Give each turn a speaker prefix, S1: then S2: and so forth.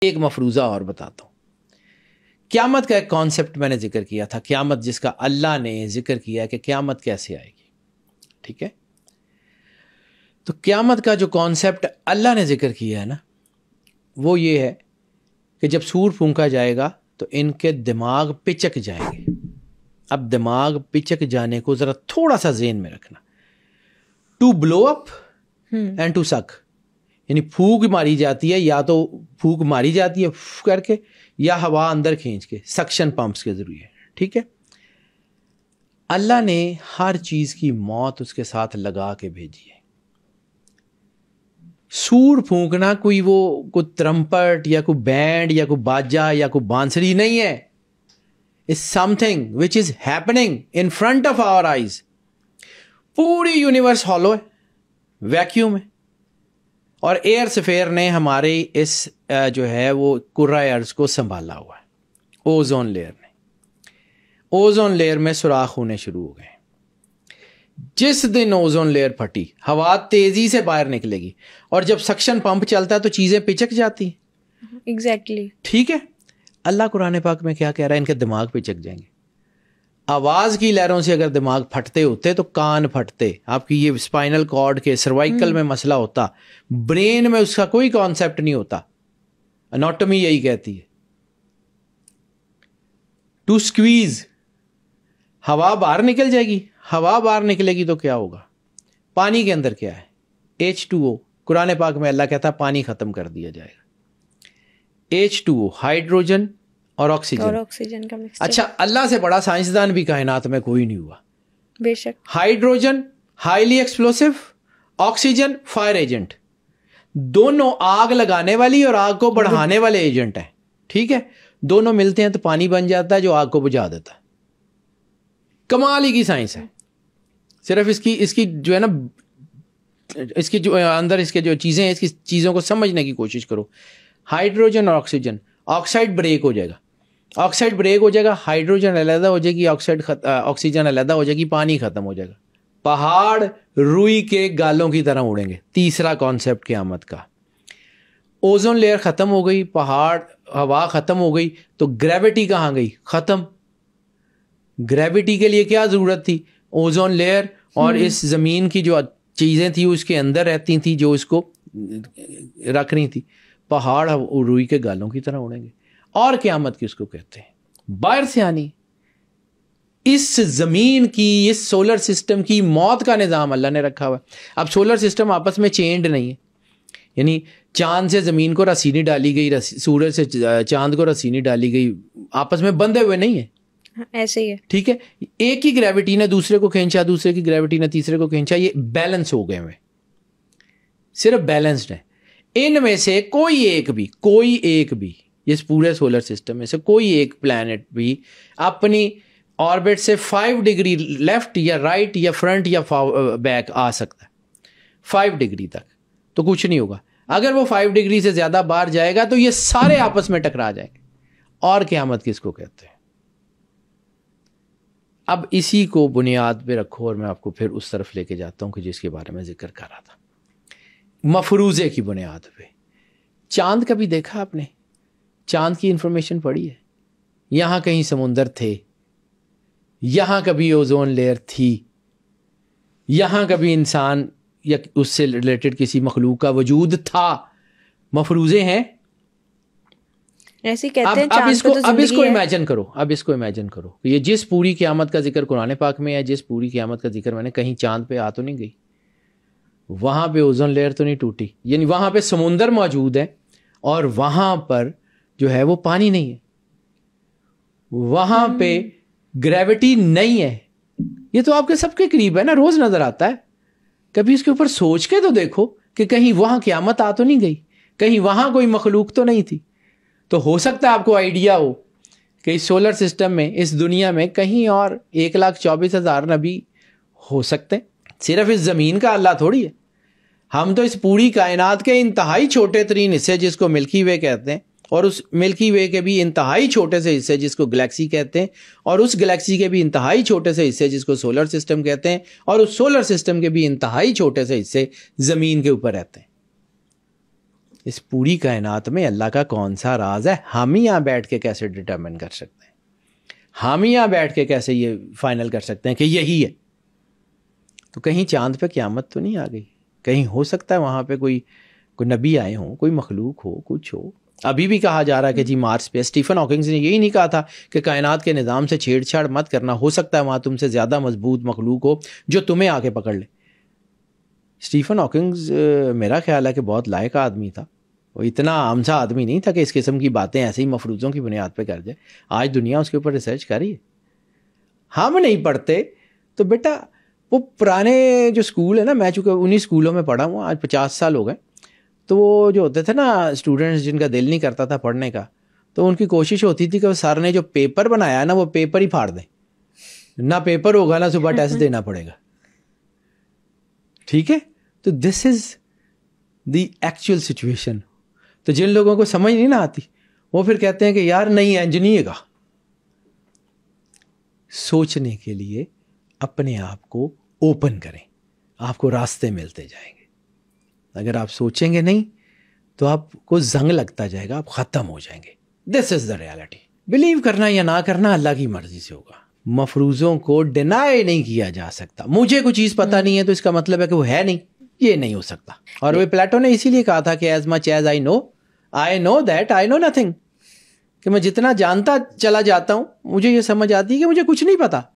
S1: ایک مفروضہ اور بتاتا ہوں. قیامت کا ایک کانسیپٹ میں نے ذکر کیا تھا، قیامت جس کا اللہ نے ذکر کیا کہ قیامت کیسے آئے گی. ٹھیک ہے، تو قیامت کا جو کانسیپٹ اللہ نے ذکر کیا ہے نا، وہ یہ ہے کہ جب سور پھونکا جائے گا تو ان کے دماغ پچک جائیں گے. اب دماغ پچک جانے کو ذرا تھوڑا سا ذہن میں رکھنا. To blow up and to suck, یعنی پھونک ماری جاتی ہے، یا تو پھونک ماری جاتی ہے کر کے، یا ہوا اندر کھینچ کے سکشن پمپس کے ذریعے. ٹھیک ہے، اللہ نے ہر چیز کی موت اس کے ساتھ لگا کے بھیجی ہے. سور پھونکنا کوئی ترمپٹ یا کوئی بینڈ یا کوئی باجا یا کوئی بانسری نہیں ہے. It's something which is happening in front of our eyes. پوری یونیورس ہالو ہے، ویکیوم ہے، اور ایئر سفیر نے ہمارے اس جو ہے وہ کرۂ ارض کو سنبھالا ہوا ہے. اوزون لیئر نے، اوزون لیئر میں سوراخ ہونے شروع ہو گئے. جس دن اوزون لیئر پھٹی، ہوا تیزی سے باہر نکلے گی، اور جب سکشن پمپ چلتا ہے تو چیزیں پچک جاتی ہیں.
S2: ایگزیکٹلی.
S1: ٹھیک ہے، اللہ قرآن پاک میں کیا کہہ رہا ہے؟ ان کے دماغ پچک جائیں گے. آواز کی لہروں سے اگر دماغ پھٹتے ہوتے تو کان پھٹتے، آپ کی یہ اسپائنل کارڈ کے سروائکل میں مسئلہ ہوتا، برین میں اس کا کوئی کانسیپٹ نہیں ہوتا. اناٹمی یہی کہتی ہے. ٹو اسکویز، ہوا باہر نکل جائے گی. ہوا باہر نکلے گی تو کیا ہوگا؟ پانی کے اندر کیا ہے؟ H2O. قرآن پاک میں اللہ کہتا ہے پانی ختم کر دیا جائے گا. H2O، ہائیڈروجن اور آکسیجن کا مکسچر. اچھا، اللہ سے بڑا سائنسدان بھی کائنات میں کوئی نہیں ہوا.
S2: بے شک.
S1: Hydrogen highly explosive, oxygen fire agent, دونوں آگ لگانے والی اور آگ کو بڑھانے والے ایجنٹ ہیں. ٹھیک ہے، دونوں ملتے ہیں تو پانی بن جاتا ہے جو آگ کو بجھا دیتا ہے. کمال ہی کی سائنس ہے. صرف اس کی جو ہے نا، اس کی جو اندر اس کے جو چیزیں ہیں، اس کی چیزوں کو سمجھنے کی کوشش کرو. ہائیڈروجن اور آکسیجن، آکسائڈ بریک ہو جائے گا، آکسائڈ بریک ہو جائے گا، ہائیڈروجن علیحدہ ہو جائے گی، آکسیجن علیحدہ ہو جائے گی، پانی ختم ہو جائے گا. پہاڑ روئی کے گالوں کی طرح اڑیں گے. تیسرا کانسیپٹ قیامت کا. اوزون لیئر ختم ہو گئی، پہاڑ، ہوا ختم ہو گئی، تو گریوٹی کہاں گئی؟ ختم. گریوٹی کے لیے کیا ضرورت تھی؟ اوزون لیئر اور اس زمین کی جو چیزیں تھیں اس کے اندر رہتی تھیں جو اس کو رکھ رہی تھی. پہاڑ روئی کے گالوں کی طرح اڑیں گے. اور قیامت کس کو کہتے ہیں؟ باہر سے آنی. اس زمین کی، اس سولر سسٹم کی موت کا نظام اللہ نے رکھا ہوا ہے. اب سولر سسٹم آپس میں چینڈ نہیں ہے، یعنی چاند سے زمین کو رسی نہیں ڈالی گئی، سورج سے چاند کو رسی نہیں ڈالی گئی، آپس میں بندھے ہوئے نہیں ہیں.
S2: ایسے ہی ہے. ٹھیک ہے،
S1: ایک ہی گریوٹی نے دوسرے کو کھینچا، دوسرے کی گریوٹی نے تیسرے کو کھینچا. یہ بیلنس ہو گئے ہوئے، صرف بیلنسڈ ہے. ان میں سے کوئی ایک بھی اس پورے سولر سسٹم میں سے کوئی ایک پلانٹ بھی اپنی آربٹ سے 5 ڈگری لیفٹ یا رائٹ یا فرنٹ یا بیک آ سکتا ہے. 5 ڈگری تک تو کچھ نہیں ہوگا. اگر وہ 5 ڈگری سے زیادہ باہر جائے گا تو یہ سارے آپس میں ٹکرا جائیں گے. اور قیامت کس کو کہتے ہیں؟ اب اسی کو بنیاد پہ رکھو اور میں آپ کو پھر اس طرف لے کے جاتا ہوں کہ جس کے بارے میں ذکر کر رہا تھا. مفروضے کی بنیاد پہ چاند کا بھی دیکھا آپ نے؟ چاند کی انفارمیشن پڑھی ہے؟ یہاں کہیں سمندر تھے، یہاں کبھی اوزون لیئر تھی، یہاں کبھی انسان یا اس سے ریلیٹڈ کسی مخلوق کا وجود تھا. مفروضے ہیں.
S2: ایسے کہتے ہیں.
S1: اب اس کو امیجن کرو کہ یہ جس پوری قیامت کا ذکر قرآن پاک میں ہے، جس پوری قیامت کا ذکر میں نے، کہیں چاند پہ آ تو نہیں گئی، وہاں پہ اوزون لیئر تو نہیں ٹوٹی، یعنی وہاں پہ سمندر موجود ہے اور وہاں پر جو ہے وہ پانی نہیں ہے، وہاں پہ گریوٹی نہیں ہے. یہ تو آپ کے سب کے قریب ہے نا، روز نظر آتا ہے. کبھی اس کے اوپر سوچ کے تو دیکھو کہ کہیں وہاں قیامت آ تو نہیں گئی، کہیں وہاں کوئی مخلوق تو نہیں تھی. تو ہو سکتا ہے آپ کو آئیڈیا ہو کہ اس سولر سسٹم میں، اس دنیا میں کہیں اور 1,24,000 نبی ہو سکتے ہیں. صرف اس زمین کا اللہ تھوڑی ہے. ہم تو اس پوری کائنات کے انتہائی چھوٹے ترین حصے جس کو ملکی وے کہتے ہیں، اور اس ملکی وے کے بھی انتہائی چھوٹے سے حصے جس کو گلیکسی کہتے ہیں، اور اس گلیکسی کے بھی انتہائی چھوٹے سے حصے جس کو سولر سسٹم کہتے ہیں، اور اس سولر سسٹم کے بھی انتہائی چھوٹے سے حصے زمین کے اوپر رہتے ہیں. اس پوری کائنات میں اللہ کا کون سا راز ہے؟ ہم ہی یہاں بیٹھ کے کیسے ڈٹرمن کر سکتے ہیں؟ ہم ہی یہاں بیٹھ کے کیسے یہ فائنل کر سکتے ہیں کہ یہی ہے؟ تو کہیں چاند پہ قیامت تو نہیں آ گئی؟ کہیں ہو سکتا ہے وہاں پہ کوئی نبی آئے ہوں، کوئی مخلوق ہو، کچھ ہو. ابھی بھی کہا جا رہا ہے کہ جی مارس پہ اسٹیفن ہاکنگ نے یہی نہیں کہا تھا کہ کائنات کے نظام سے چھیڑ چھاڑ مت کرنا، ہو سکتا ہے وہاں تم سے زیادہ مضبوط مخلوق ہو جو تمہیں آ کے پکڑ لے. اسٹیفن ہاکنگ میرا خیال ہے کہ بہت لائق آدمی تھا، وہ اتنا عام سا آدمی نہیں تھا کہ اس قسم کی باتیں ایسے ہی مفروضوں کی بنیاد پہ کر جائے. آج دنیا اس کے اوپر ریسرچ کر رہی ہے. ہم نہیں پڑھتے تو بیٹا وہ پرانے جو اسکول ہے نا، میں چونکہ انہی اسکولوں میں پڑھا ہوں، آج 50 سال ہو گئے. تو وہ جو ہوتے تھے نا اسٹوڈنٹس جن کا دل نہیں کرتا تھا پڑھنے کا، تو ان کی کوشش ہوتی تھی کہ وہ سر نے جو پیپر بنایا ہے نا وہ پیپر ہی پھاڑ دیں. نہ پیپر ہوگا نہ صبح ٹیسٹ دینا پڑے گا. ٹھیک ہے، تو دس از دی ایکچوئل سچویشن. تو جن لوگوں کو سمجھ نہیں نہ آتی وہ پھر کہتے ہیں کہ یار نہیں انج نہیں ہے گا. سوچنے کے لیے اپنے آپ کو اوپن کریں، آپ کو راستے ملتے جائیں گے. اگر آپ سوچیں گے نہیں تو آپ کو زنگ لگتا جائے گا، آپ ختم ہو جائیں گے. دس از دا ریالٹی. بلیو کرنا یا نہ کرنا اللہ کی مرضی سے ہوگا. مفروضوں کو ڈینائی نہیں کیا جا سکتا. مجھے کوئی چیز پتہ نہیں ہے تو اس کا مطلب ہے کہ وہ ہے نہیں، یہ نہیں ہو سکتا. اور وہ پلیٹو نے اسی لیے کہا تھا کہ as much as I know that I know nothing, کہ میں جتنا جانتا چلا جاتا ہوں مجھے یہ سمجھ آتی ہے کہ مجھے کچھ نہیں پتا.